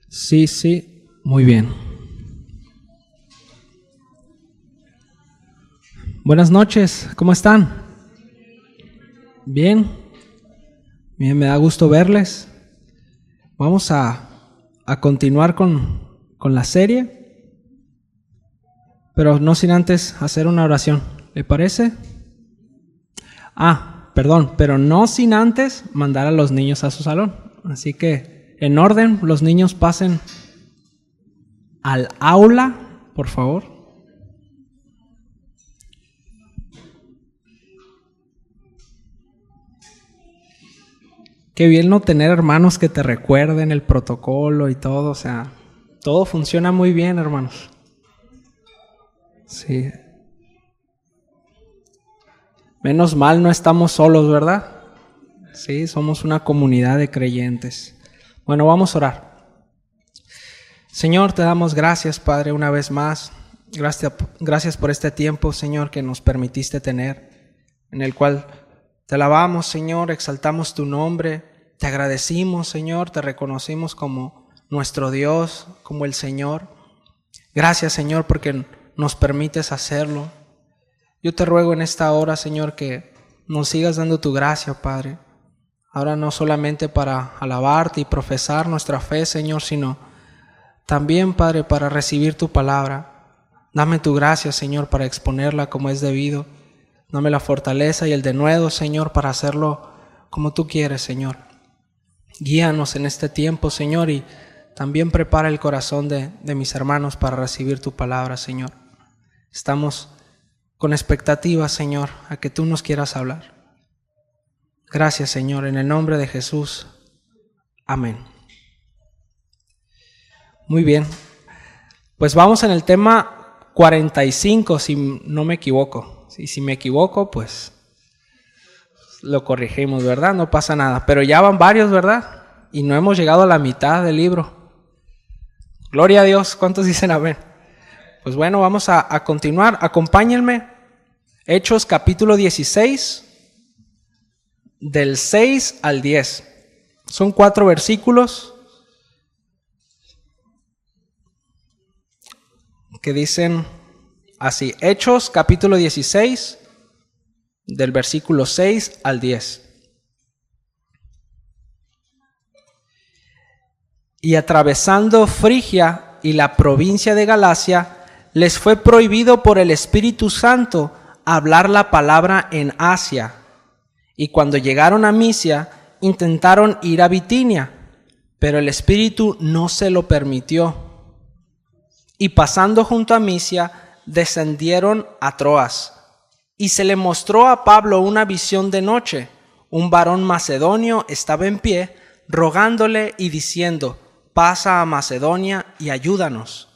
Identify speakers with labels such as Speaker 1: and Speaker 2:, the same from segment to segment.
Speaker 1: Sí, sí, muy bien. Buenas noches, ¿cómo están? Bien, bien, me da gusto verles. Vamos a continuar con la serie, pero no sin antes hacer una oración, ¿le parece? Perdón, pero no sin antes mandar a los niños a su salón. Así que, en orden, los niños pasen al aula, por favor. Qué bien no tener hermanos que te recuerden el protocolo y todo, o sea, todo funciona muy bien, hermanos. Sí. Menos mal no estamos solos, ¿verdad? Sí, somos una comunidad de creyentes. Bueno, vamos a orar. Señor, te damos gracias, Padre, una vez más. Gracias por este tiempo, Señor, que nos permitiste tener, en el cual te alabamos, Señor, exaltamos tu nombre, te agradecimos, Señor, te reconocimos como nuestro Dios, como el Señor. Gracias, Señor, porque nos permites hacerlo. Yo te ruego en esta hora, Señor, que nos sigas dando tu gracia, Padre. Ahora no solamente para alabarte y profesar nuestra fe, Señor, sino también, Padre, para recibir tu palabra. Dame tu gracia, Señor, para exponerla como es debido. Dame la fortaleza y el denuedo, Señor, para hacerlo como tú quieres, Señor. Guíanos en este tiempo, Señor, y también prepara el corazón de mis hermanos para recibir tu palabra, Señor. Estamos con expectativa, Señor, a que tú nos quieras hablar. Gracias, Señor, en el nombre de Jesús. Amén. Muy bien. Pues vamos en el tema 45, si no me equivoco. Y si me equivoco, pues lo corregimos, ¿verdad? No pasa nada. Pero ya van varios, ¿verdad? Y no hemos llegado a la mitad del libro. Gloria a Dios. ¿Cuántos dicen amén? Pues bueno, vamos a continuar. Acompáñenme. Hechos capítulo 16, del 6 al 10. Son 4 versículos que dicen así. Hechos capítulo 16, del versículo 6 al 10. Y atravesando Frigia y la provincia de Galacia, les fue prohibido por el Espíritu Santo hablar la palabra en Asia. Y cuando llegaron a Misia, intentaron ir a Bitinia, pero el Espíritu no se lo permitió. Y pasando junto a Misia, descendieron a Troas. Y se le mostró a Pablo una visión de noche. Un varón macedonio estaba en pie, rogándole y diciendo: pasa a Macedonia y ayúdanos.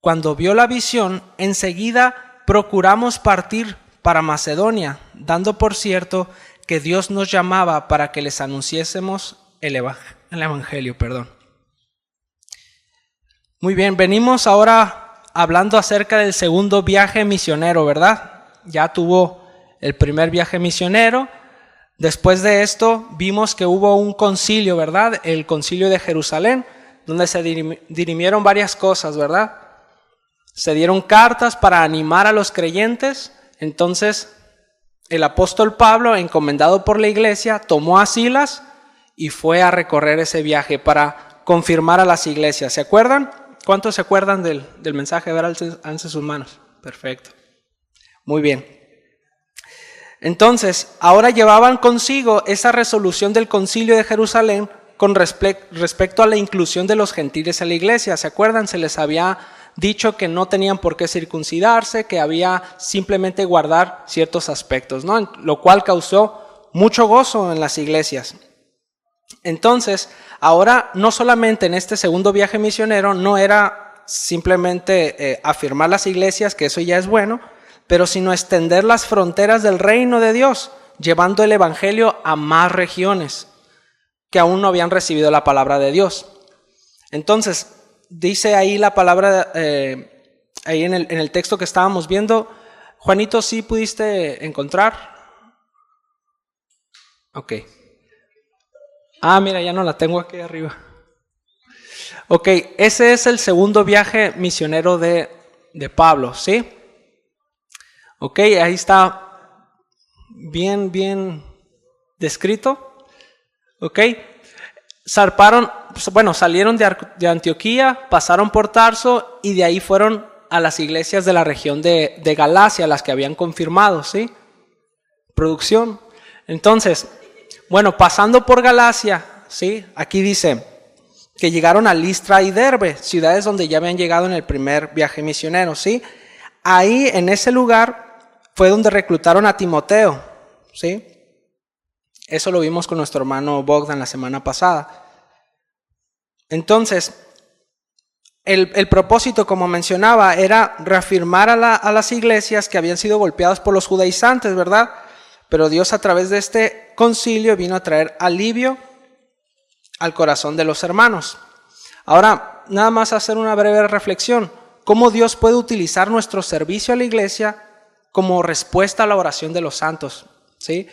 Speaker 1: Cuando vio la visión, enseguida procuramos partir para Macedonia, dando por cierto que Dios nos llamaba para que les anunciésemos el Evangelio. Muy bien, venimos ahora hablando acerca del segundo viaje misionero, ¿verdad? Ya tuvo el primer viaje misionero. Después de esto vimos que hubo un concilio, ¿verdad? El concilio de Jerusalén, donde se dirimieron varias cosas, ¿verdad? Se dieron cartas para animar a los creyentes. Entonces el apóstol Pablo, encomendado por la iglesia, tomó a Silas y fue a recorrer ese viaje para confirmar a las iglesias. ¿Se acuerdan? ¿Cuántos se acuerdan del mensaje? A ver, alcen sus manos. Perfecto. Muy bien. Entonces, ahora llevaban consigo esa resolución del concilio de Jerusalén con respecto a la inclusión de los gentiles en la iglesia. ¿Se acuerdan? Se les había dicho que no tenían por qué circuncidarse, que había simplemente guardar ciertos aspectos, ¿no? Lo cual causó mucho gozo en las iglesias. Entonces, ahora no solamente en este segundo viaje misionero no era simplemente afirmar las iglesias, que eso ya es bueno, pero sino extender las fronteras del reino de Dios, llevando el evangelio a más regiones que aún no habían recibido la palabra de Dios. Entonces, dice ahí la palabra, ahí en el texto que estábamos viendo. Juanito, ¿sí pudiste encontrar? Ok. Mira, ya no la tengo aquí arriba. Ok, ese es el segundo viaje misionero de Pablo, ¿sí? Ok, ahí está bien descrito. Ok, salieron de Antioquía, pasaron por Tarso y de ahí fueron a las iglesias de la región de Galacia, las que habían confirmado, ¿sí? Producción. Entonces, bueno, pasando por Galacia, ¿sí? Aquí dice que llegaron a Listra y Derbe, ciudades donde ya habían llegado en el primer viaje misionero, ¿sí? Ahí, en ese lugar, fue donde reclutaron a Timoteo, ¿sí? Eso lo vimos con nuestro hermano Bogdan la semana pasada. Entonces, el propósito, como mencionaba, era reafirmar a las iglesias que habían sido golpeadas por los judaizantes, ¿verdad? Pero Dios, a través de este concilio, vino a traer alivio al corazón de los hermanos. Ahora, nada más hacer una breve reflexión. ¿Cómo Dios puede utilizar nuestro servicio a la iglesia como respuesta a la oración de los santos? ¿Sí?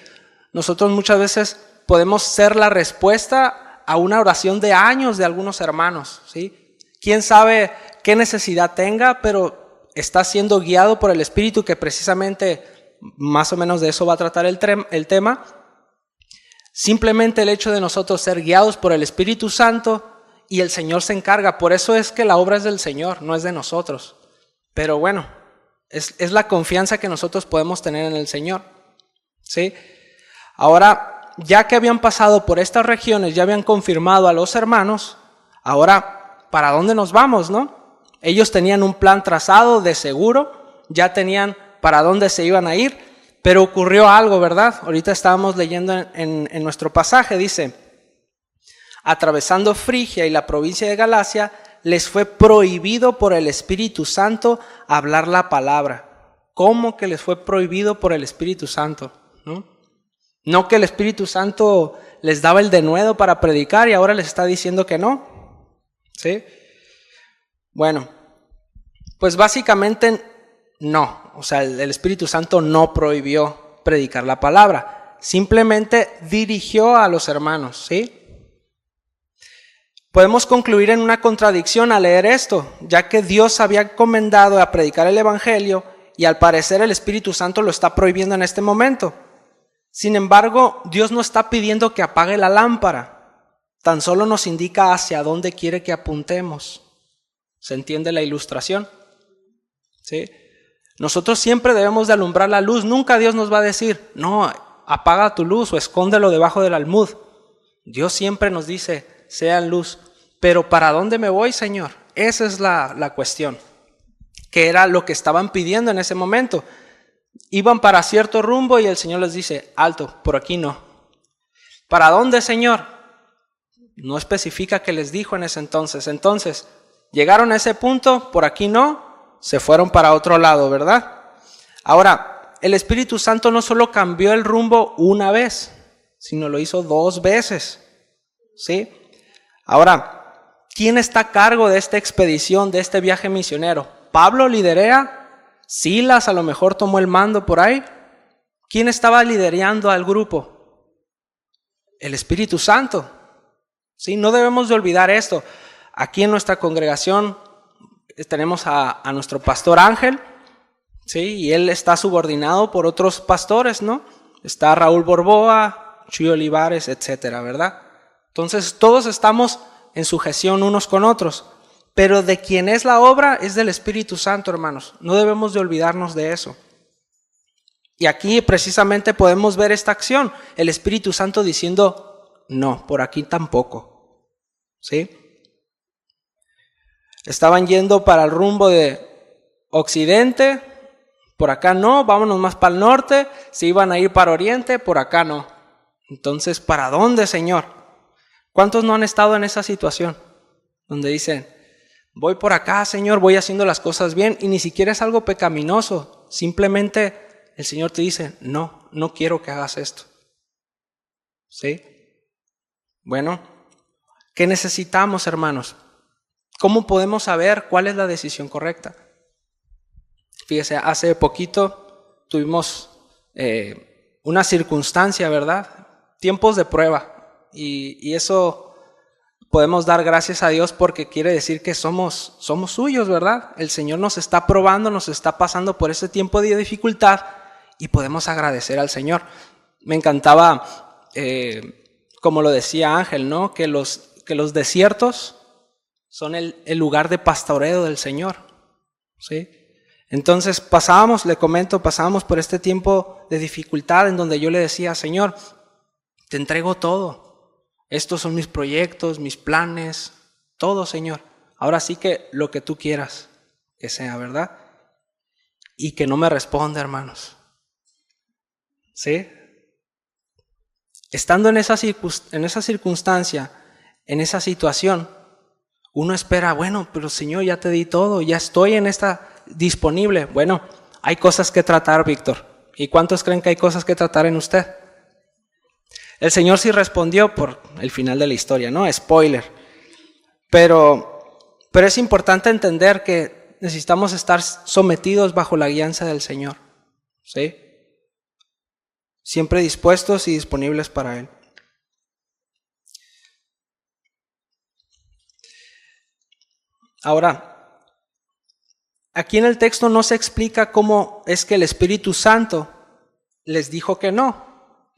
Speaker 1: Nosotros muchas veces podemos ser la respuesta a una oración de años de algunos hermanos, ¿sí? Quién sabe qué necesidad tenga, pero está siendo guiado por el Espíritu, que precisamente más o menos de eso va a tratar el tema. Simplemente el hecho de nosotros ser guiados por el Espíritu Santo, y el Señor se encarga. Por eso es que la obra es del Señor, no es de nosotros. Pero bueno, es la confianza que nosotros podemos tener en el Señor, ¿sí? Ahora, ya que habían pasado por estas regiones, ya habían confirmado a los hermanos, ahora, ¿para dónde nos vamos, no? Ellos tenían un plan trazado de seguro, ya tenían para dónde se iban a ir. Pero ocurrió algo, ¿verdad? Ahorita estábamos leyendo en nuestro pasaje, dice: atravesando Frigia y la provincia de Galacia, les fue prohibido por el Espíritu Santo hablar la palabra. ¿Cómo que les fue prohibido por el Espíritu Santo? No que el Espíritu Santo les daba el denuedo para predicar y ahora les está diciendo que no. ¿Sí? Bueno, pues básicamente no. O sea, el Espíritu Santo no prohibió predicar la palabra. Simplemente dirigió a los hermanos, ¿sí? Podemos concluir en una contradicción al leer esto, ya que Dios había encomendado a predicar el Evangelio y al parecer el Espíritu Santo lo está prohibiendo en este momento. Sin embargo, Dios no está pidiendo que apague la lámpara, tan solo nos indica hacia dónde quiere que apuntemos. ¿Se entiende la ilustración? ¿Sí? Nosotros siempre debemos de alumbrar la luz. Nunca Dios nos va a decir: no, apaga tu luz o escóndelo debajo del almud. Dios siempre nos dice: sean luz. Pero ¿para dónde me voy, Señor? Esa es la cuestión, que era lo que estaban pidiendo en ese momento. Iban para cierto rumbo y el Señor les dice: alto, por aquí no. ¿Para dónde, Señor? No especifica qué les dijo en ese entonces. Entonces, llegaron a ese punto, por aquí no, se fueron para otro lado, ¿verdad? Ahora, el Espíritu Santo no solo cambió el rumbo una vez, sino lo hizo 2 veces, ¿sí? Ahora, ¿quién está a cargo de esta expedición, de este viaje misionero? ¿Pablo liderea? ¿Silas a lo mejor tomó el mando por ahí? ¿Quién estaba liderando al grupo? El Espíritu Santo. ¿Sí? No debemos de olvidar esto. Aquí en nuestra congregación tenemos a nuestro pastor Ángel, ¿sí? Y él está subordinado por otros pastores, ¿no? Está Raúl Borboa, Chuy Olivares, etcétera, ¿verdad? Entonces todos estamos en sujeción unos con otros, pero de quien es la obra es del Espíritu Santo, hermanos. No debemos de olvidarnos de eso. Y aquí precisamente podemos ver esta acción, el Espíritu Santo diciendo: no, por aquí tampoco, ¿sí? Estaban yendo para el rumbo de occidente, por acá no, vámonos más para el norte. Si iban a ir para oriente, por acá no. Entonces, ¿para dónde, Señor? ¿Cuántos no han estado en esa situación? Donde dicen: voy por acá, Señor, voy haciendo las cosas bien, y ni siquiera es algo pecaminoso. Simplemente el Señor te dice: no, no quiero que hagas esto. ¿Sí? Bueno, ¿qué necesitamos, hermanos? ¿Cómo podemos saber cuál es la decisión correcta? Fíjese, hace poquito tuvimos una circunstancia, ¿verdad? Tiempos de prueba. Y eso podemos dar gracias a Dios porque quiere decir que somos suyos, ¿verdad? El Señor nos está probando, nos está pasando por ese tiempo de dificultad y podemos agradecer al Señor. Me encantaba, como lo decía Ángel, ¿no? Que los desiertos son el lugar de pastoreo del Señor, ¿sí? Entonces pasábamos por este tiempo de dificultad en donde yo le decía, Señor, te entrego todo. Estos son mis proyectos, mis planes, todo, Señor. Ahora sí que lo que tú quieras que sea, ¿verdad? Y que no me responda, hermanos. ¿Sí? Estando en esa circunstancia, en esa situación, uno espera, bueno, pero Señor, ya te di todo, ya estoy en esta disponible. Bueno, hay cosas que tratar, Víctor. ¿Y cuántos creen que hay cosas que tratar en usted? El Señor sí respondió por el final de la historia, ¿no? Spoiler. Pero es importante entender que necesitamos estar sometidos bajo la guianza del Señor, ¿sí? Siempre dispuestos y disponibles para Él. Ahora, aquí en el texto no se explica cómo es que el Espíritu Santo les dijo que no.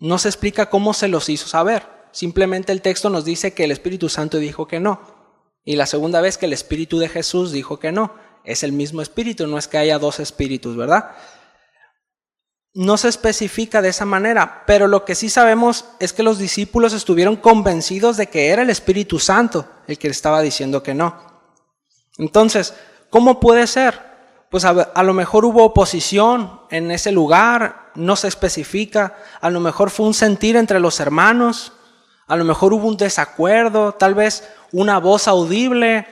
Speaker 1: No se explica cómo se los hizo saber. Simplemente el texto nos dice que el Espíritu Santo dijo que no. Y la segunda vez que el Espíritu de Jesús dijo que no. Es el mismo Espíritu, no es que haya dos espíritus, ¿verdad? No se especifica de esa manera, pero lo que sí sabemos es que los discípulos estuvieron convencidos de que era el Espíritu Santo el que le estaba diciendo que no. Entonces, ¿cómo puede ser? Pues a lo mejor hubo oposición en ese lugar, no se especifica, a lo mejor fue un sentir entre los hermanos, a lo mejor hubo un desacuerdo, tal vez una voz audible,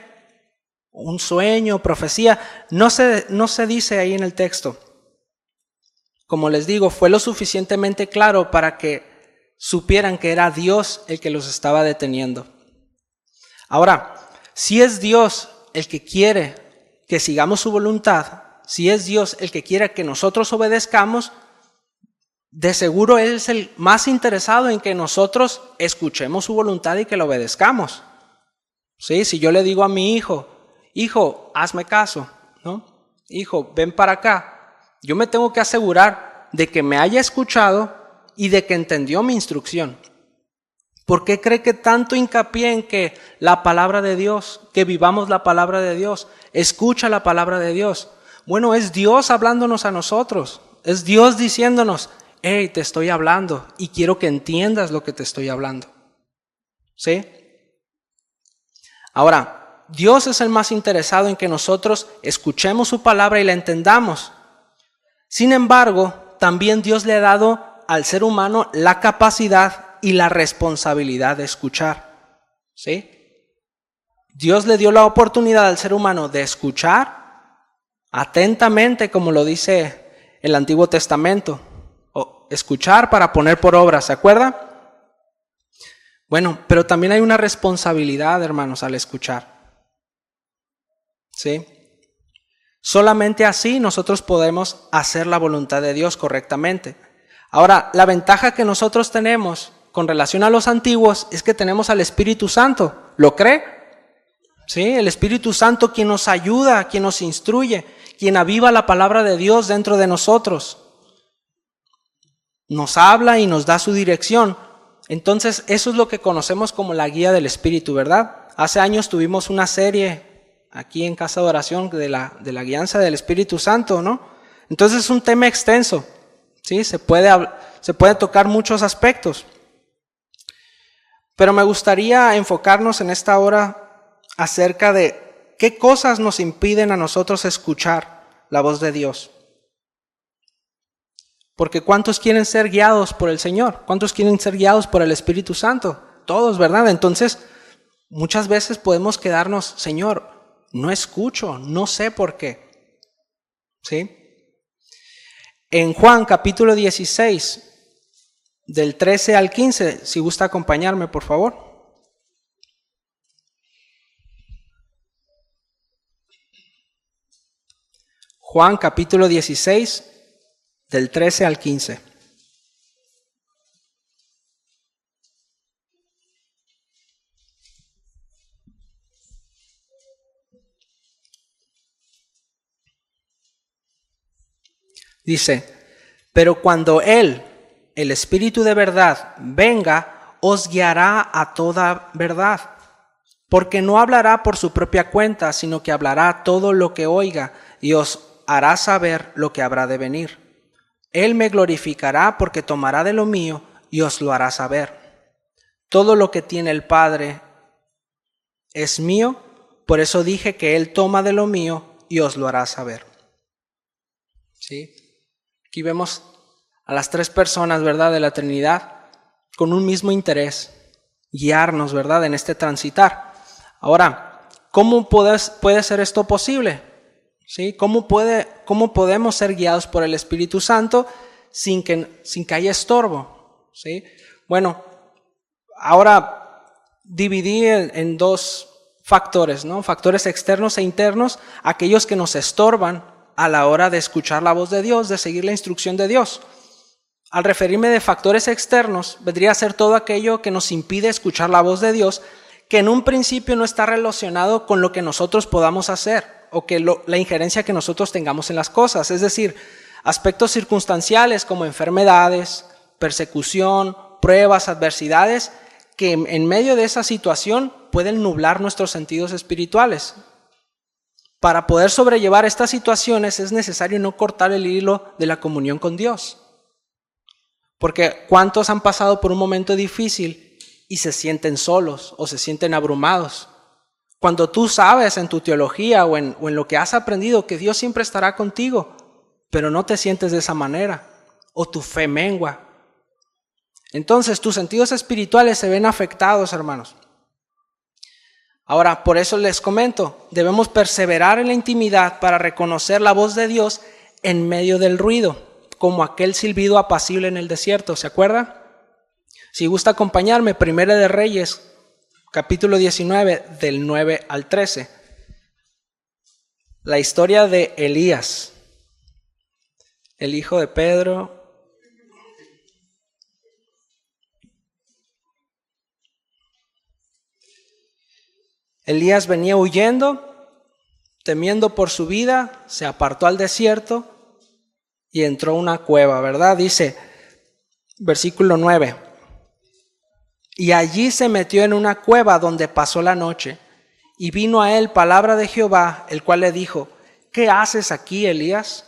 Speaker 1: un sueño, profecía, no se dice ahí en el texto. Como les digo, fue lo suficientemente claro para que supieran que era Dios el que los estaba deteniendo. Ahora, si es Dios el que quiere que sigamos su voluntad, si es Dios el que quiere que nosotros obedezcamos, de seguro Él es el más interesado en que nosotros escuchemos su voluntad y que lo obedezcamos. ¿Sí? Si yo le digo a mi hijo, hijo, hazme caso, ¿no? Hijo, ven para acá. Yo me tengo que asegurar de que me haya escuchado y de que entendió mi instrucción. ¿Por qué cree que tanto hincapié en que la palabra de Dios, que vivamos la palabra de Dios, escucha la palabra de Dios? Bueno, es Dios hablándonos a nosotros, es Dios diciéndonos, hey, te estoy hablando y quiero que entiendas lo que te estoy hablando. ¿Sí? Ahora, Dios es el más interesado en que nosotros escuchemos su palabra y la entendamos. Sin embargo, también Dios le ha dado al ser humano la capacidad y la responsabilidad de escuchar, ¿sí? Dios le dio la oportunidad al ser humano de escuchar atentamente, como lo dice el Antiguo Testamento, o escuchar para poner por obra, ¿se acuerda? Bueno, pero también hay una responsabilidad, hermanos, al escuchar, ¿sí? Solamente así nosotros podemos hacer la voluntad de Dios correctamente. Ahora, la ventaja que nosotros tenemos con relación a los antiguos es que tenemos al Espíritu Santo. ¿Lo cree? Sí, el Espíritu Santo quien nos ayuda, quien nos instruye, quien aviva la palabra de Dios dentro de nosotros. Nos habla y nos da su dirección. Entonces, eso es lo que conocemos como la guía del Espíritu, ¿verdad? Hace años tuvimos una serie aquí en Casa de Oración de la guianza del Espíritu Santo, ¿no? Entonces es un tema extenso, ¿sí? Se puede tocar muchos aspectos. Pero me gustaría enfocarnos en esta hora acerca de qué cosas nos impiden a nosotros escuchar la voz de Dios. Porque ¿cuántos quieren ser guiados por el Señor? ¿Cuántos quieren ser guiados por el Espíritu Santo? Todos, ¿verdad? Entonces, muchas veces podemos quedarnos, Señor, no escucho, no sé por qué. ¿Sí? En Juan capítulo 16, del 13 al 15, si gusta acompañarme, por favor. Juan capítulo 16, del 13 al 15. Dice, pero cuando Él, el Espíritu de verdad, venga, os guiará a toda verdad, porque no hablará por su propia cuenta, sino que hablará todo lo que oiga y os hará saber lo que habrá de venir. Él me glorificará porque tomará de lo mío y os lo hará saber. Todo lo que tiene el Padre es mío, por eso dije que Él toma de lo mío y os lo hará saber. ¿Sí? Aquí vemos a las tres personas, ¿verdad?, de la Trinidad con un mismo interés, guiarnos, ¿verdad?, en este transitar. Ahora, ¿cómo puede ser esto posible? ¿Sí? ¿Cómo podemos ser guiados por el Espíritu Santo sin que haya estorbo? ¿Sí? Bueno, ahora dividí en dos factores, ¿no? Factores externos e internos, aquellos que nos estorban a la hora de escuchar la voz de Dios, de seguir la instrucción de Dios. Al referirme de factores externos, vendría a ser todo aquello que nos impide escuchar la voz de Dios, que en un principio no está relacionado con lo que nosotros podamos hacer o que la injerencia que nosotros tengamos en las cosas. Es decir, aspectos circunstanciales como enfermedades, persecución, pruebas, adversidades, que en medio de esa situación pueden nublar nuestros sentidos espirituales. Para poder sobrellevar estas situaciones es necesario no cortar el hilo de la comunión con Dios. Porque ¿cuántos han pasado por un momento difícil y se sienten solos o se sienten abrumados? Cuando tú sabes en tu teología o en lo que has aprendido que Dios siempre estará contigo, pero no te sientes de esa manera, o tu fe mengua. Entonces tus sentidos espirituales se ven afectados, hermanos. Ahora, por eso les comento, debemos perseverar en la intimidad para reconocer la voz de Dios en medio del ruido, como aquel silbido apacible en el desierto, ¿se acuerda? Si gusta acompañarme, Primera de Reyes, capítulo 19, del 9 al 13. La historia de Elías, el hijo de Pedro. Elías venía huyendo, temiendo por su vida, se apartó al desierto y entró a una cueva, ¿verdad? Dice, versículo 9. Y allí se metió en una cueva donde pasó la noche. Y vino a él palabra de Jehová, el cual le dijo, ¿qué haces aquí, Elías?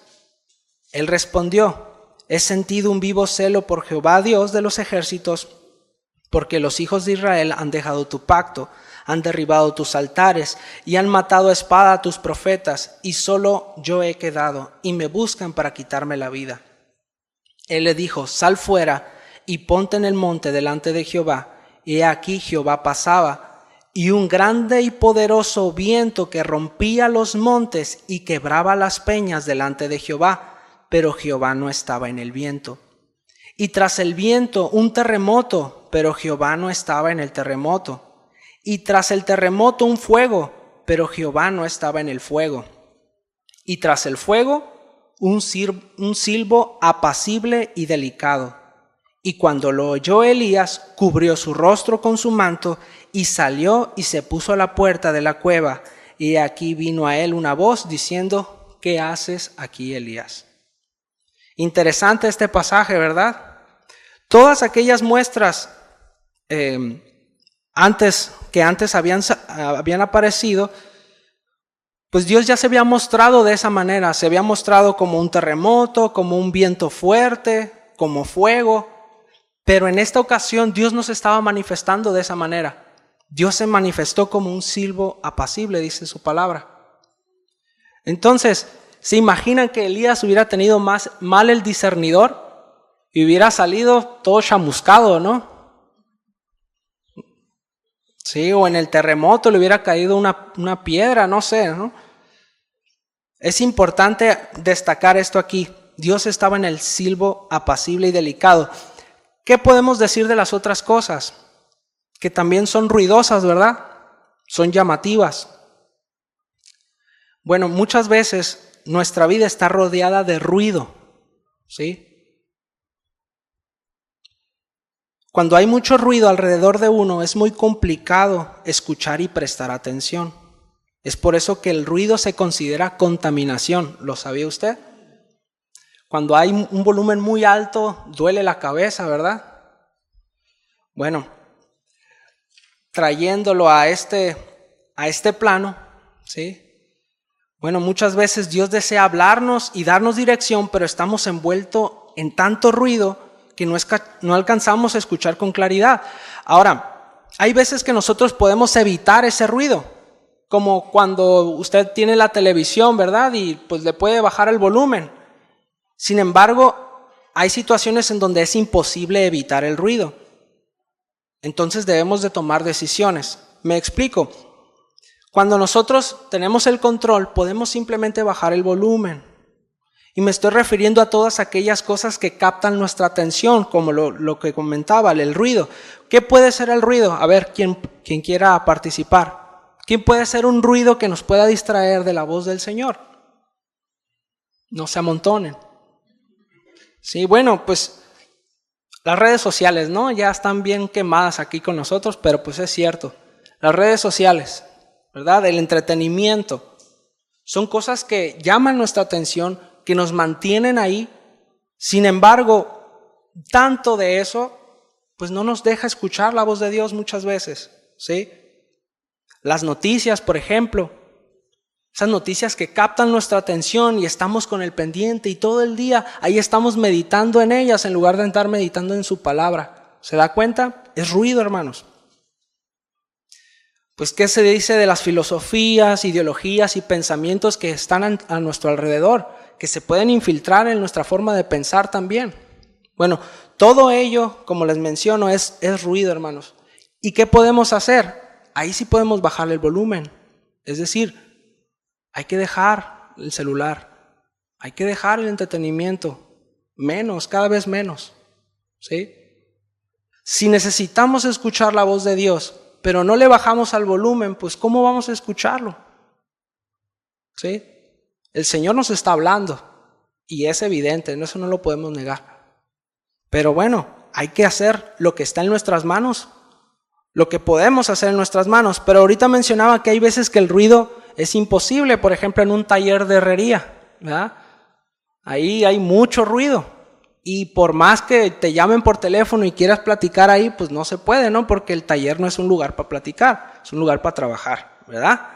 Speaker 1: Él respondió, he sentido un vivo celo por Jehová, Dios de los ejércitos, porque los hijos de Israel han dejado tu pacto, han derribado tus altares y han matado a espada a tus profetas, y solo yo he quedado, y me buscan para quitarme la vida. Él le dijo, sal fuera y ponte en el monte delante de Jehová. Y aquí Jehová pasaba, y un grande y poderoso viento que rompía los montes y quebraba las peñas delante de Jehová, pero Jehová no estaba en el viento. Y tras el viento un terremoto, pero Jehová no estaba en el terremoto. Y tras el terremoto un fuego, pero Jehová no estaba en el fuego. Y tras el fuego un silbo apacible y delicado. Y cuando lo oyó Elías, cubrió su rostro con su manto y salió y se puso a la puerta de la cueva. Y aquí vino a él una voz diciendo, ¿qué haces aquí, Elías? Interesante este pasaje, ¿verdad? Todas aquellas muestras que antes habían aparecido, pues Dios ya se había mostrado de esa manera. Se había mostrado como un terremoto, como un viento fuerte, como fuego. Pero en esta ocasión Dios no se estaba manifestando de esa manera. Dios se manifestó como un silbo apacible, dice su palabra. Entonces, ¿se imaginan que Elías hubiera tenido mal el discernidor y hubiera salido todo chamuscado, ¿no? Sí, o en el terremoto le hubiera caído una piedra, no sé, ¿no? Es importante destacar esto aquí. Dios estaba en el silbo apacible y delicado. ¿Qué podemos decir de las otras cosas? Que también son ruidosas, ¿verdad? Son llamativas. Bueno, muchas veces nuestra vida está rodeada de ruido, ¿sí? Cuando hay mucho ruido alrededor de uno, es muy complicado escuchar y prestar atención. Es por eso que el ruido se considera contaminación. ¿Lo sabía usted? Cuando hay un volumen muy alto, duele la cabeza, ¿verdad? Bueno, trayéndolo a este plano, ¿sí? Bueno, muchas veces Dios desea hablarnos y darnos dirección, pero estamos envueltos en tanto ruido que no alcanzamos a escuchar con claridad. Ahora, hay veces que nosotros podemos evitar ese ruido, como cuando usted tiene la televisión, ¿verdad? Y pues le puede bajar el volumen. Sin embargo, hay situaciones en donde es imposible evitar el ruido. Entonces debemos de tomar decisiones. Me explico. Cuando nosotros tenemos el control, podemos simplemente bajar el volumen. Y me estoy refiriendo a todas aquellas cosas que captan nuestra atención, como lo que comentaba, el ruido. ¿Qué puede ser el ruido? A ver, ¿quién quiera participar? ¿Quién puede ser un ruido que nos pueda distraer de la voz del Señor? No se amontonen. Sí, bueno, pues las redes sociales, ¿no? Ya están bien quemadas aquí con nosotros, pero pues es cierto. Las redes sociales, ¿verdad? El entretenimiento. Son cosas que llaman nuestra atención, que nos mantienen ahí. Sin embargo, tanto de eso, pues no nos deja escuchar la voz de Dios muchas veces, ¿sí? Las noticias, por ejemplo. Esas noticias que captan nuestra atención y estamos con el pendiente y todo el día ahí estamos meditando en ellas en lugar de estar meditando en su palabra. ¿Se da cuenta? Es ruido, hermanos. Pues, ¿qué se dice de las filosofías, ideologías y pensamientos que están a nuestro alrededor, que se pueden infiltrar en nuestra forma de pensar también? Bueno, todo ello, como les menciono, es ruido, hermanos. ¿Y qué podemos hacer? Ahí sí podemos bajar el volumen. Es decir, hay que dejar el celular, hay que dejar el entretenimiento, menos, cada vez menos, ¿sí? Si necesitamos escuchar la voz de Dios, pero no le bajamos al volumen, pues ¿cómo vamos a escucharlo? ¿Sí? El Señor nos está hablando y es evidente, eso no lo podemos negar. Pero bueno, hay que hacer lo que está en nuestras manos, lo que podemos hacer en nuestras manos. Pero ahorita mencionaba que hay veces que el ruido es imposible, por ejemplo en un taller de herrería, ¿verdad? Ahí hay mucho ruido y por más que te llamen por teléfono y quieras platicar ahí, pues no se puede, ¿no? Porque el taller no es un lugar para platicar, es un lugar para trabajar, ¿verdad?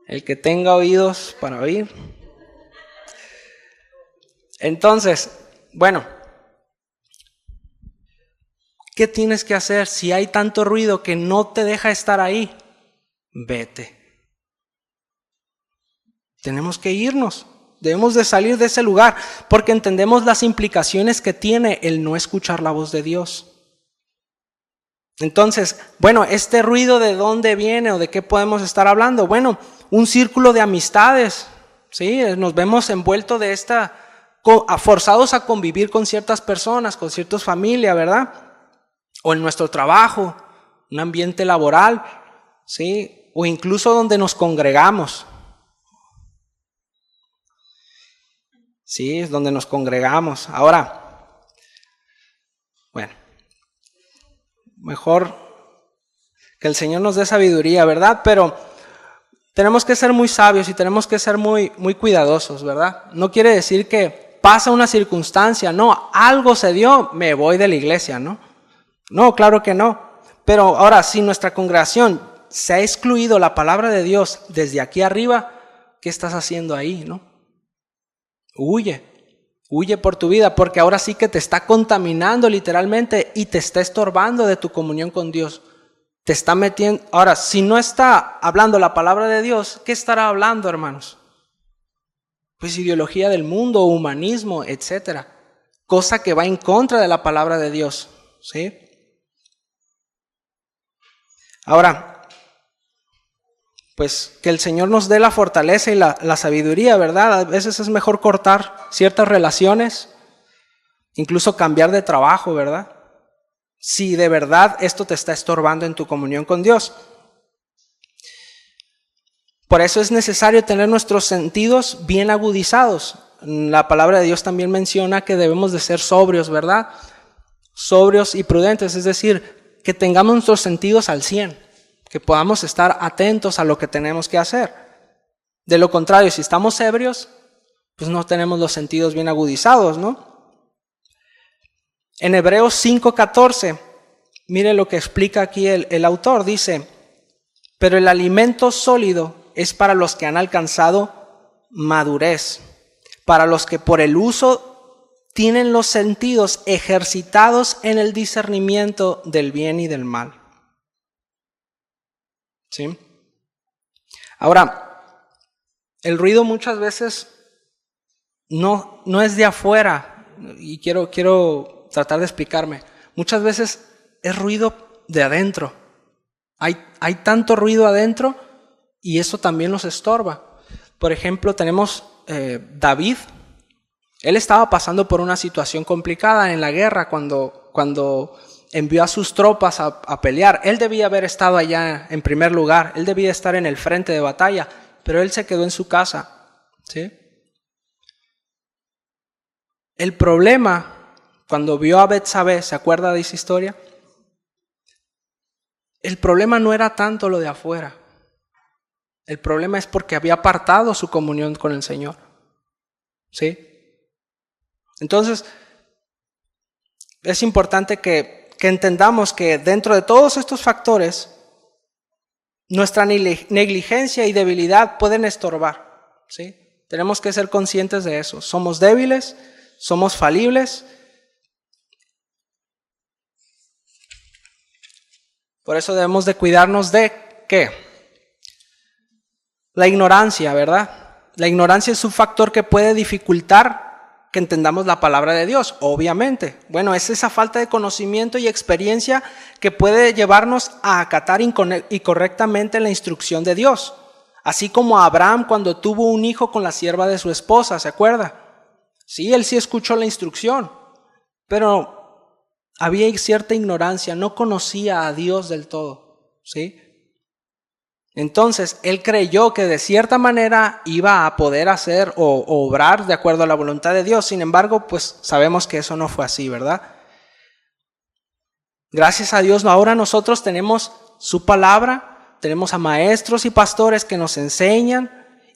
Speaker 1: El que tenga oídos para oír. Entonces, bueno, ¿qué tienes que hacer si hay tanto ruido que no te deja estar ahí? Vete. Tenemos que irnos, debemos de salir de ese lugar porque entendemos las implicaciones que tiene el no escuchar la voz de Dios. Entonces, bueno, ¿este ruido de dónde viene o de qué podemos estar hablando? Bueno, un círculo de amistades, ¿sí? Nos vemos envueltos de forzados a convivir con ciertas personas, con ciertas familias, ¿verdad? O en nuestro trabajo, un ambiente laboral, ¿sí? O incluso donde nos congregamos. Sí, es donde nos congregamos. Ahora, bueno, mejor que el Señor nos dé sabiduría, ¿verdad? Pero tenemos que ser muy sabios y tenemos que ser muy, muy cuidadosos, ¿verdad? No quiere decir que pasa una circunstancia, no, algo se dio, me voy de la iglesia, ¿no? No, claro que no. Pero ahora, si nuestra congregación se ha excluido la palabra de Dios desde aquí arriba, ¿qué estás haciendo ahí, no? Huye por tu vida, porque ahora sí que te está contaminando literalmente y te está estorbando de tu comunión con Dios. Te está metiendo. Ahora, si no está hablando la palabra de Dios, ¿qué estará hablando, hermanos? Pues ideología del mundo, humanismo, etcétera. Cosa que va en contra de la palabra de Dios, ¿sí? Ahora, pues que el Señor nos dé la fortaleza y la sabiduría, ¿verdad? A veces es mejor cortar ciertas relaciones, incluso cambiar de trabajo, ¿verdad? Si de verdad esto te está estorbando en tu comunión con Dios. Por eso es necesario tener nuestros sentidos bien agudizados. La palabra de Dios también menciona que debemos de ser sobrios, ¿verdad? Sobrios y prudentes, es decir, que tengamos nuestros sentidos al 100%. Que podamos estar atentos a lo que tenemos que hacer. De lo contrario, si estamos ebrios, pues no tenemos los sentidos bien agudizados, ¿no? En Hebreos 5:14, mire lo que explica aquí el autor, dice: pero el alimento sólido es para los que han alcanzado madurez, para los que por el uso tienen los sentidos ejercitados en el discernimiento del bien y del mal. ¿Sí? Ahora, el ruido muchas veces no es de afuera, y quiero tratar de explicarme. Muchas veces es ruido de adentro. Hay tanto ruido adentro y eso también nos estorba. Por ejemplo, tenemos David. Él estaba pasando por una situación complicada en la guerra cuando envió a sus tropas a pelear. Él debía haber estado allá en primer lugar. Él debía estar en el frente de batalla, pero él se quedó en su casa. ¿Sí? El problema, cuando vio a Betsabé, ¿se acuerda de esa historia? El problema no era tanto lo de afuera. El problema es porque había apartado su comunión con el Señor. ¿Sí? Entonces, es importante que entendamos que dentro de todos estos factores, nuestra negligencia y debilidad pueden estorbar. ¿Sí? Tenemos que ser conscientes de eso. Somos débiles, somos falibles. Por eso debemos de cuidarnos de ¿qué? La ignorancia, ¿verdad? La ignorancia es un factor que puede dificultar que entendamos la palabra de Dios, obviamente. Bueno, es esa falta de conocimiento y experiencia que puede llevarnos a acatar incorrectamente la instrucción de Dios. Así como Abraham cuando tuvo un hijo con la sierva de su esposa, ¿se acuerda? Sí, él sí escuchó la instrucción, pero había cierta ignorancia, no conocía a Dios del todo, ¿sí? Entonces, él creyó que de cierta manera iba a poder hacer o obrar de acuerdo a la voluntad de Dios. Sin embargo, pues sabemos que eso no fue así, ¿verdad? Gracias a Dios, ahora nosotros tenemos su palabra, tenemos a maestros y pastores que nos enseñan,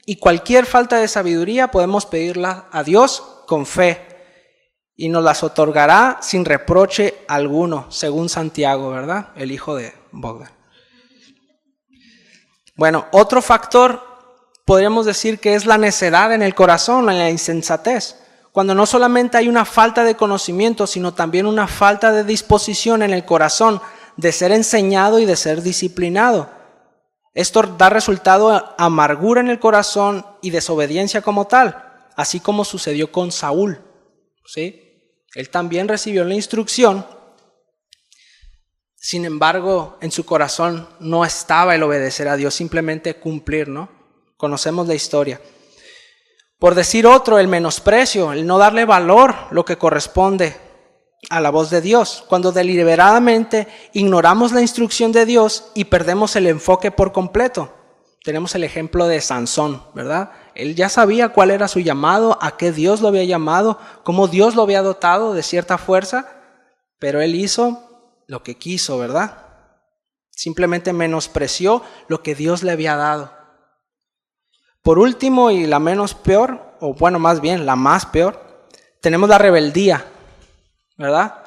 Speaker 1: y cualquier falta de sabiduría podemos pedirla a Dios con fe. Y nos las otorgará sin reproche alguno, según Santiago, ¿verdad? El hijo de Bogdan. Bueno, otro factor podríamos decir que es la necedad en el corazón, la insensatez. Cuando no solamente hay una falta de conocimiento, sino también una falta de disposición en el corazón de ser enseñado y de ser disciplinado. Esto da resultado a amargura en el corazón y desobediencia como tal, así como sucedió con Saúl, ¿sí? Él también recibió la instrucción, sin embargo, en su corazón no estaba el obedecer a Dios, simplemente cumplir, ¿no? Conocemos la historia. Por decir otro, el menosprecio, el no darle valor, lo que corresponde a la voz de Dios. Cuando deliberadamente ignoramos la instrucción de Dios y perdemos el enfoque por completo. Tenemos el ejemplo de Sansón, ¿verdad? Él ya sabía cuál era su llamado, a qué Dios lo había llamado, cómo Dios lo había dotado de cierta fuerza, pero él hizo lo que quiso, ¿verdad? Simplemente menospreció lo que Dios le había dado. Por último, y la menos peor, o bueno, más bien la más peor, tenemos la rebeldía, ¿verdad?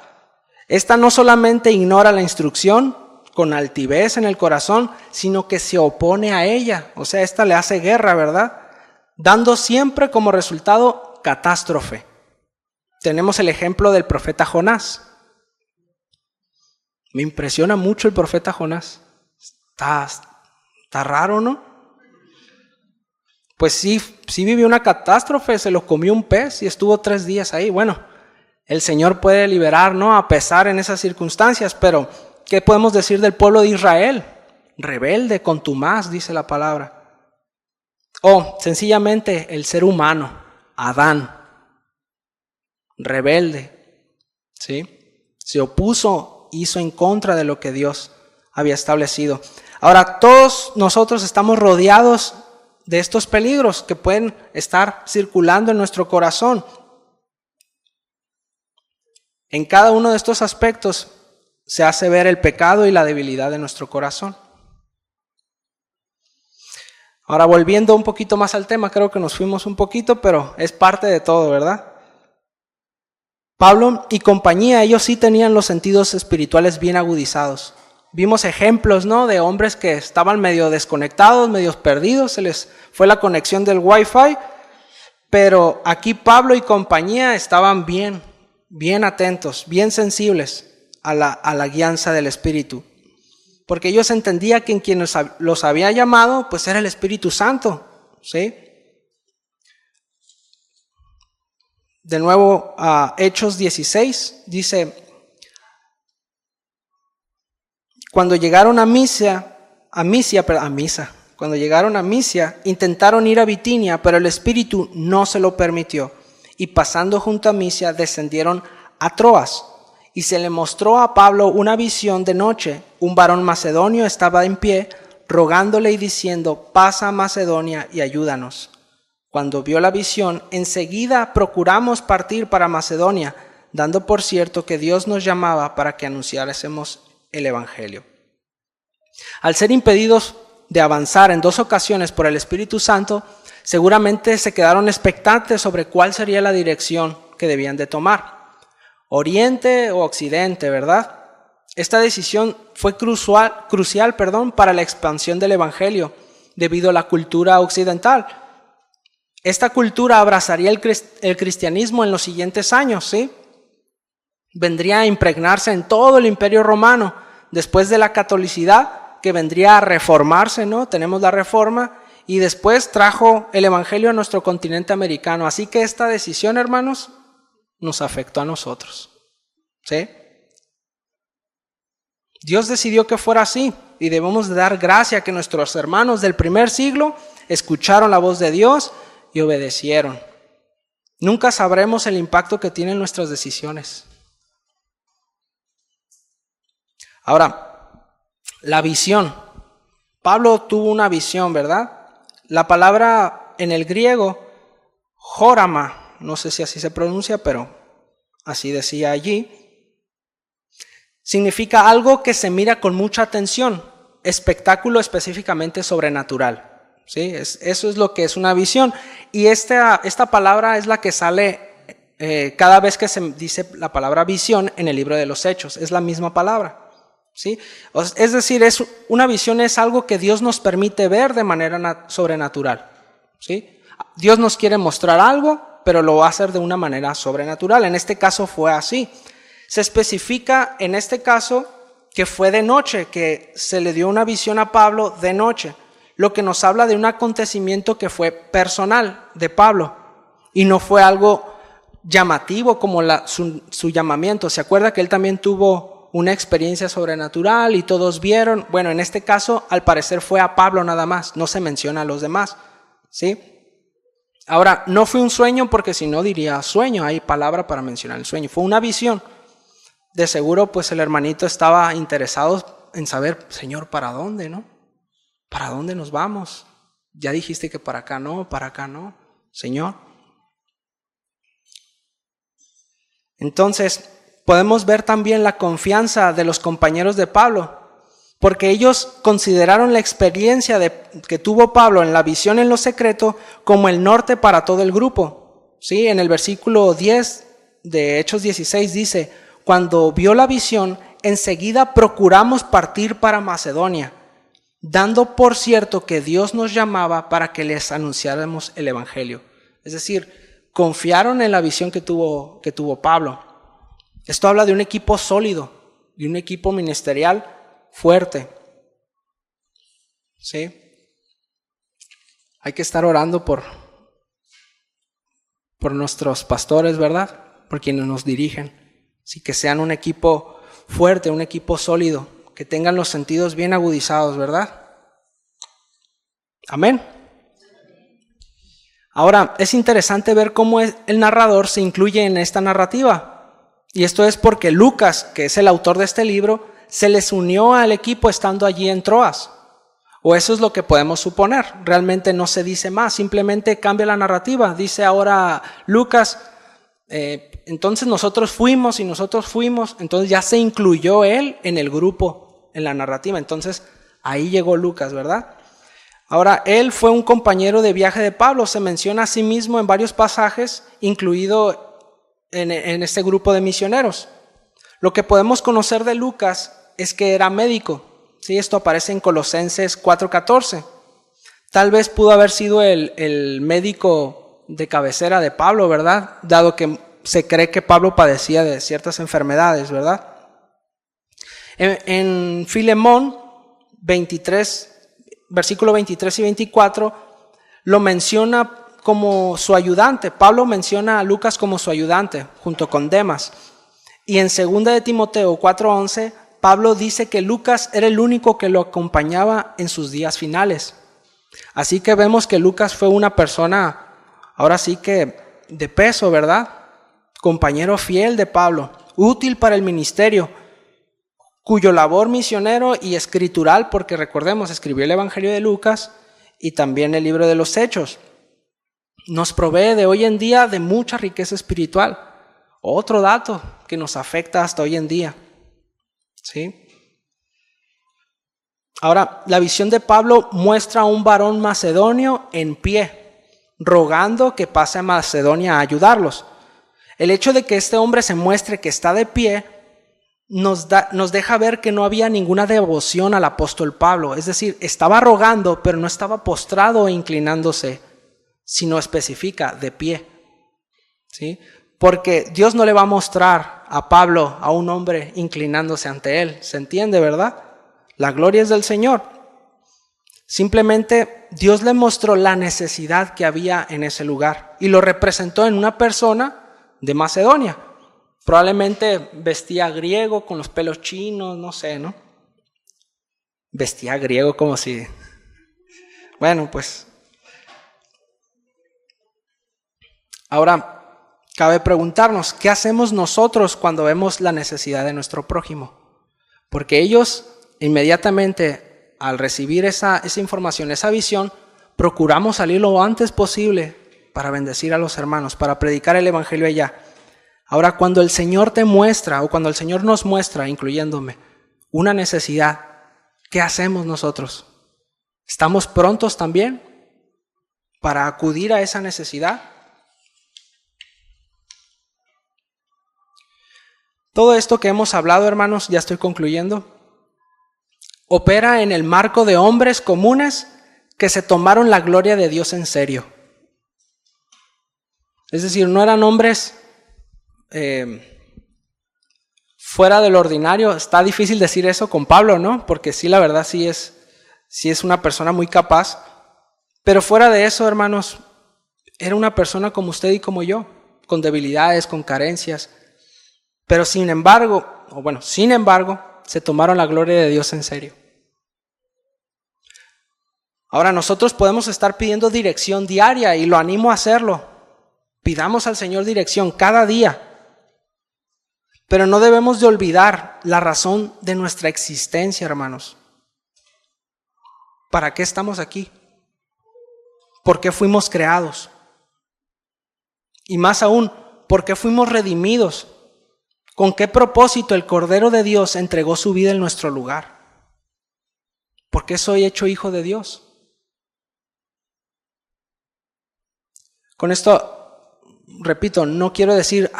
Speaker 1: Esta no solamente ignora la instrucción con altivez en el corazón, sino que se opone a ella. O sea, esta le hace guerra, ¿verdad? Dando siempre como resultado catástrofe. Tenemos el ejemplo del profeta Jonás. Me impresiona mucho el profeta Jonás. Está raro, ¿no? Pues sí vivió una catástrofe, se lo comió un pez y estuvo 3 días ahí. Bueno, el Señor puede liberar, ¿no? A pesar en esas circunstancias, pero ¿qué podemos decir del pueblo de Israel? Rebelde, contumaz, dice la palabra. O sencillamente el ser humano, Adán, rebelde, ¿sí? Se opuso, hizo en contra de lo que Dios había establecido. Ahora, todos nosotros estamos rodeados de estos peligros que pueden estar circulando en nuestro corazón. En cada uno de estos aspectos se hace ver el pecado y la debilidad de nuestro corazón. Ahora, volviendo un poquito más al tema, creo que nos fuimos un poquito, pero es parte de todo, ¿verdad? Pablo y compañía, ellos sí tenían los sentidos espirituales bien agudizados. Vimos ejemplos, ¿no?, de hombres que estaban medio desconectados, medio perdidos, se les fue la conexión del Wi-Fi, pero aquí Pablo y compañía estaban bien atentos, bien sensibles a la guianza del Espíritu. Porque ellos entendían que quien los había llamado, pues era el Espíritu Santo, ¿sí? De nuevo, Hechos 16, dice, cuando llegaron a Misia, intentaron ir a Bitinia, pero el Espíritu no se lo permitió. Y pasando junto a Misia, descendieron a Troas. Y se le mostró a Pablo una visión de noche. Un varón macedonio estaba en pie, rogándole y diciendo, pasa a Macedonia y ayúdanos. Cuando vio la visión, enseguida procuramos partir para Macedonia, dando por cierto que Dios nos llamaba para que anunciáramos el Evangelio. Al ser impedidos de avanzar en 2 ocasiones por el Espíritu Santo, seguramente se quedaron expectantes sobre cuál sería la dirección que debían de tomar. Oriente o Occidente, ¿verdad? Esta decisión fue crucial para la expansión del Evangelio debido a la cultura occidental. Esta cultura abrazaría el cristianismo en los siguientes años, ¿sí? Vendría a impregnarse en todo el Imperio Romano, después de la catolicidad, que vendría a reformarse, ¿no? Tenemos la Reforma, y después trajo el Evangelio a nuestro continente americano. Así que esta decisión, hermanos, nos afectó a nosotros, ¿sí? Dios decidió que fuera así, y debemos de dar gracia que nuestros hermanos del primer siglo escucharon la voz de Dios y obedecieron. Nunca sabremos el impacto que tienen nuestras decisiones. Ahora, la visión. Pablo tuvo una visión, ¿verdad? La palabra en el griego, jórama, no sé si así se pronuncia, pero así decía allí, significa algo que se mira con mucha atención, espectáculo específicamente sobrenatural. ¿Sí? Eso es lo que es una visión. Y esta palabra es la que sale cada vez que se dice la palabra visión en el libro de los Hechos. Es la misma palabra. ¿Sí? Es decir, una visión es algo que Dios nos permite ver de manera sobrenatural. ¿Sí? Dios nos quiere mostrar algo, pero lo va a hacer de una manera sobrenatural. En este caso fue así. Se especifica en este caso que fue de noche, que se le dio una visión a Pablo de noche, lo que nos habla de un acontecimiento que fue personal de Pablo y no fue algo llamativo como su llamamiento. ¿Se acuerda que él también tuvo una experiencia sobrenatural y todos vieron? Bueno, en este caso al parecer fue a Pablo nada más, no se menciona a los demás, ¿sí? Ahora, no fue un sueño porque si no diría sueño, hay palabra para mencionar el sueño, fue una visión. De seguro pues el hermanito estaba interesado en saber, Señor, ¿para dónde, no? ¿Para dónde nos vamos? Ya dijiste que para acá no, Señor. Entonces, podemos ver también la confianza de los compañeros de Pablo, porque ellos consideraron la experiencia que tuvo Pablo en la visión en lo secreto como el norte para todo el grupo. ¿Sí? En el versículo 10 de Hechos 16 dice, cuando vio la visión, enseguida procuramos partir para Macedonia, dando por cierto que Dios nos llamaba para que les anunciáramos el Evangelio. Es decir, confiaron en la visión que tuvo Pablo. Esto habla de un equipo sólido, de un equipo ministerial fuerte. ¿Sí? Hay que estar orando por nuestros pastores, ¿verdad? Por quienes nos dirigen. Así que sean un equipo fuerte, un equipo sólido, que tengan los sentidos bien agudizados, ¿verdad? Amén. Ahora, es interesante ver cómo el narrador se incluye en esta narrativa. Y esto es porque Lucas, que es el autor de este libro, se les unió al equipo estando allí en Troas. O eso es lo que podemos suponer. Realmente no se dice más, simplemente cambia la narrativa. Dice ahora Lucas, entonces nosotros fuimos, entonces ya se incluyó él en el grupo, en la narrativa. Entonces ahí llegó Lucas, ¿verdad? Ahora, él fue un compañero de viaje de Pablo, se menciona a sí mismo en varios pasajes, incluido en este grupo de misioneros. Lo que podemos conocer de Lucas es que era médico. ¿Sí? Esto aparece en Colosenses 4:14. Tal vez pudo haber sido el médico de cabecera de Pablo, ¿verdad? Dado que se cree que Pablo padecía de ciertas enfermedades, ¿verdad? En Filemón 23, versículo 23 y 24, lo menciona como su ayudante. Pablo menciona a Lucas como su ayudante, junto con Demas. Y en 2 de Timoteo 4:11, Pablo dice que Lucas era el único que lo acompañaba en sus días finales. Así que vemos que Lucas fue una persona, ahora sí que de peso, ¿verdad? Compañero fiel de Pablo, útil para el ministerio, cuyo labor misionero y escritural, porque recordemos, escribió el Evangelio de Lucas y también el libro de los Hechos, nos provee de hoy en día de mucha riqueza espiritual. Otro dato que nos afecta hasta hoy en día. ¿Sí? Ahora, la visión de Pablo muestra a un varón macedonio en pie, rogando que pase a Macedonia a ayudarlos. El hecho de que este hombre se muestre que está de pie nos deja ver que no había ninguna devoción al apóstol Pablo. Es decir, estaba rogando, pero no estaba postrado e inclinándose, sino especifica de pie. ¿Sí? Porque Dios no le va a mostrar a Pablo, a un hombre inclinándose ante él. ¿Se entiende, verdad? La gloria es del Señor. Simplemente Dios le mostró la necesidad que había en ese lugar y lo representó en una persona de Macedonia. Probablemente vestía griego con los pelos chinos, no sé, ¿no? Vestía griego como si... Bueno, pues... Ahora, cabe preguntarnos, ¿qué hacemos nosotros cuando vemos la necesidad de nuestro prójimo? Porque ellos inmediatamente al recibir esa información, esa visión, procuramos salir lo antes posible para bendecir a los hermanos, para predicar el evangelio allá. Ahora, cuando el Señor te muestra, o cuando el Señor nos muestra, incluyéndome, una necesidad, ¿qué hacemos nosotros? ¿Estamos prontos también para acudir a esa necesidad? Todo esto que hemos hablado, hermanos, ya estoy concluyendo, opera en el marco de hombres comunes que se tomaron la gloria de Dios en serio. Es decir, no eran hombres fuera del ordinario. Está difícil decir eso con Pablo, ¿no? Porque sí, la verdad sí es una persona muy capaz. Pero fuera de eso, hermanos, era una persona como usted y como yo, con debilidades, con carencias. Pero sin embargo, se tomaron la gloria de Dios en serio. Ahora nosotros podemos estar pidiendo dirección diaria y lo animo a hacerlo. Pidamos al Señor dirección cada día. Pero no debemos de olvidar la razón de nuestra existencia, hermanos. ¿Para qué estamos aquí? ¿Por qué fuimos creados? Y más aún, ¿por qué fuimos redimidos? ¿Con qué propósito el Cordero de Dios entregó su vida en nuestro lugar? ¿Por qué soy hecho hijo de Dios? Con esto, repito, no quiero decir,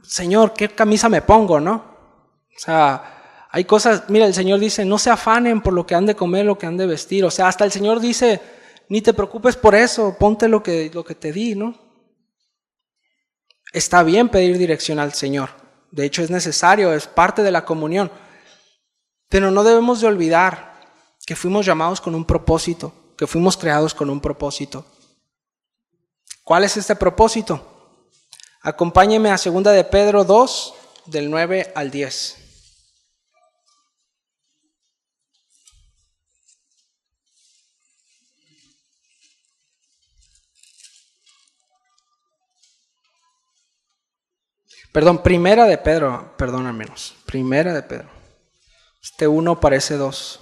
Speaker 1: Señor, ¿qué camisa me pongo, no? O sea, hay cosas, mira, el Señor dice, no se afanen por lo que han de comer, lo que han de vestir. O sea, hasta el Señor dice, ni te preocupes por eso, ponte lo que te di, ¿no? Está bien pedir dirección al Señor. De hecho, es necesario, es parte de la comunión. Pero no debemos de olvidar que fuimos llamados con un propósito, que fuimos creados con un propósito. ¿Cuál es este propósito? Acompáñeme a 2 de Pedro 2, del 9 al 10. Perdón, Primera de Pedro, perdón al menos. Primera de Pedro. Este 1 parece 2.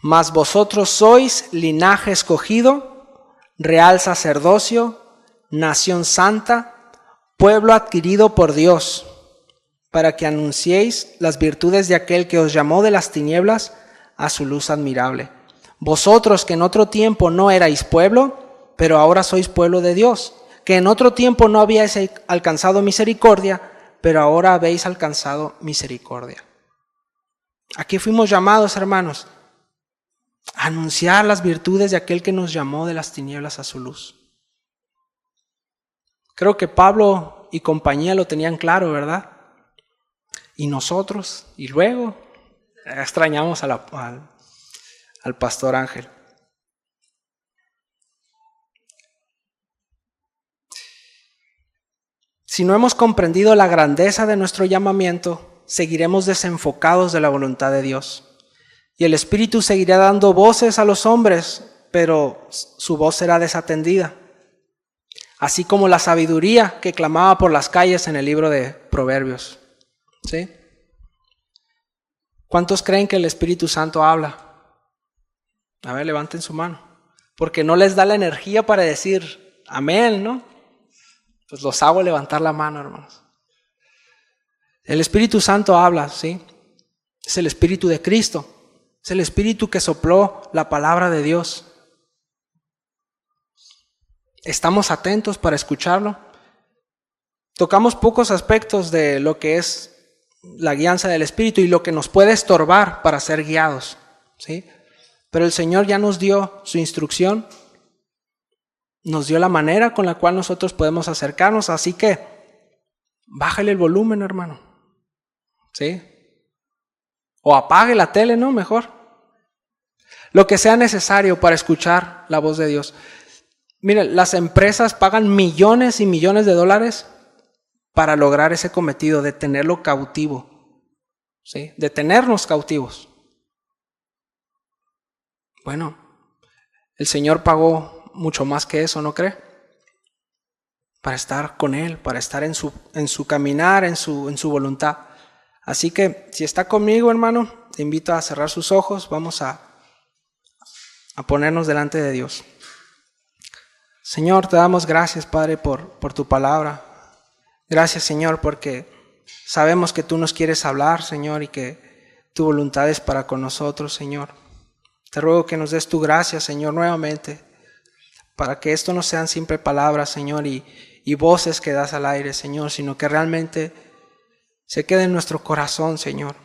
Speaker 1: Mas vosotros sois linaje escogido, real sacerdocio, nación santa, pueblo adquirido por Dios, para que anunciéis las virtudes de aquel que os llamó de las tinieblas a su luz admirable. Vosotros que en otro tiempo no erais pueblo, pero ahora sois pueblo de Dios, que en otro tiempo no habíais alcanzado misericordia, pero ahora habéis alcanzado misericordia. Aquí fuimos llamados, hermanos, a anunciar las virtudes de aquel que nos llamó de las tinieblas a su luz. Creo que Pablo y compañía lo tenían claro, ¿verdad? Y nosotros, y luego extrañamos al pastor Ángel. Si no hemos comprendido la grandeza de nuestro llamamiento, seguiremos desenfocados de la voluntad de Dios. Y el Espíritu seguirá dando voces a los hombres, pero su voz será desatendida. Así como la sabiduría que clamaba por las calles en el libro de Proverbios. ¿Sí? ¿Cuántos creen que el Espíritu Santo habla? A ver, levanten su mano. Porque no les da la energía para decir amén, ¿no? Pues los hago levantar la mano, hermanos. El Espíritu Santo habla, ¿sí? Es el Espíritu de Cristo. Es el Espíritu que sopló la palabra de Dios. ¿Estamos atentos para escucharlo? Tocamos pocos aspectos de lo que es la guianza del Espíritu y lo que nos puede estorbar para ser guiados, ¿sí? Pero el Señor ya nos dio su instrucción, nos dio la manera con la cual nosotros podemos acercarnos, así que bájale el volumen, hermano, ¿sí? O apague la tele, ¿no? Mejor. Lo que sea necesario para escuchar la voz de Dios. Miren, las empresas pagan millones y millones de dólares para lograr ese cometido de tenerlo cautivo, ¿sí? De tenernos cautivos. Bueno, el Señor pagó mucho más que eso, ¿no cree? Para estar con Él, para estar en su caminar, en su voluntad. Así que, si está conmigo, hermano, te invito a cerrar sus ojos. Vamos a ponernos delante de Dios. Señor, te damos gracias, Padre, por tu palabra. Gracias, Señor, porque sabemos que tú nos quieres hablar, Señor, y que tu voluntad es para con nosotros, Señor. Te ruego que nos des tu gracia, Señor, nuevamente, para que esto no sean simples palabras, Señor, y voces que das al aire, Señor, sino que realmente se quede en nuestro corazón, Señor.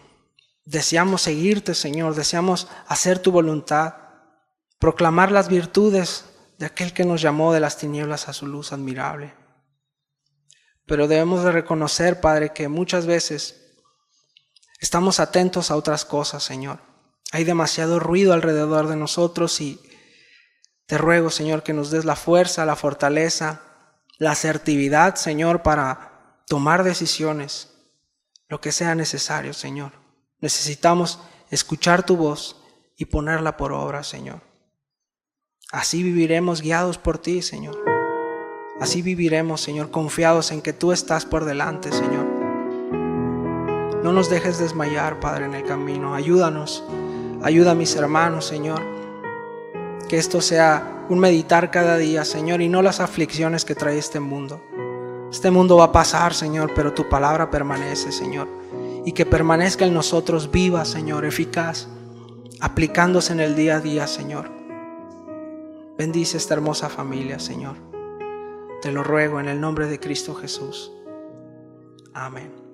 Speaker 1: Deseamos seguirte, Señor, deseamos hacer tu voluntad, proclamar las virtudes de aquel que nos llamó de las tinieblas a su luz admirable. Pero debemos de reconocer, Padre, que muchas veces estamos atentos a otras cosas, Señor. Hay demasiado ruido alrededor de nosotros y te ruego, Señor, que nos des la fuerza, la fortaleza, la asertividad, Señor, para tomar decisiones, lo que sea necesario, Señor. Necesitamos escuchar tu voz y ponerla por obra, Señor. Así viviremos guiados por ti, Señor. Así viviremos, Señor, confiados en que tú estás por delante, Señor. No nos dejes desmayar, Padre, en el camino. Ayúdanos. Ayuda a mis hermanos, Señor. Que esto sea un meditar cada día, Señor, y no las aflicciones que trae este mundo. Este mundo va a pasar, Señor, pero tu palabra permanece, Señor. Y que permanezca en nosotros viva, Señor, eficaz, aplicándose en el día a día, Señor. Bendice esta hermosa familia, Señor. Te lo ruego en el nombre de Cristo Jesús. Amén.